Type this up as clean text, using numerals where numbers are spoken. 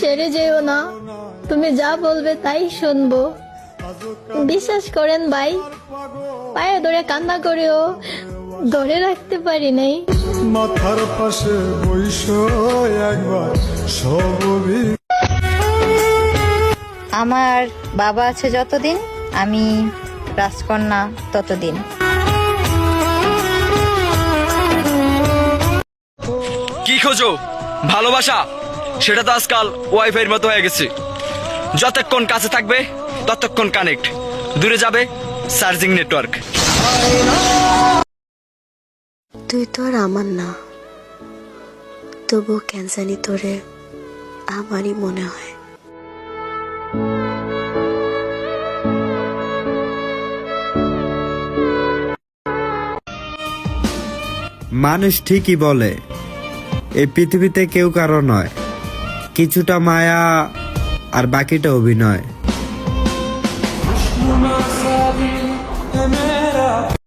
ছেড়ে যেও না, তুমি যা বলবে তাই শুনবো। বিশ্বাস করেন ভাই, পায়ে ধরে কান্না করেও ধরে রাখতে পারি নাই। মাথার পাশে বইস একবার সবই। আমার বাবা আছে যতদিন, আমি রাজকন্যা ততদিন। কি খোঁজো? ভালোবাসা? সেটা তো আজকাল ওয়াইফাইয়ের মতো হয়ে গেছে। যতক্ষণ কাছে থাকবে ততক্ষণ কানেক্ট, দূরে যাবে চার্জিং নেটওয়ার্ক। তুই তো আর আমার না, তবু কেন জানি তোরে আমারই মনে হয়। মানুষ ঠিকই বলে এই পৃথিবীতে কেউ কারো নয়, কিছুটা মায়া আর বাকিটা অভিনয়।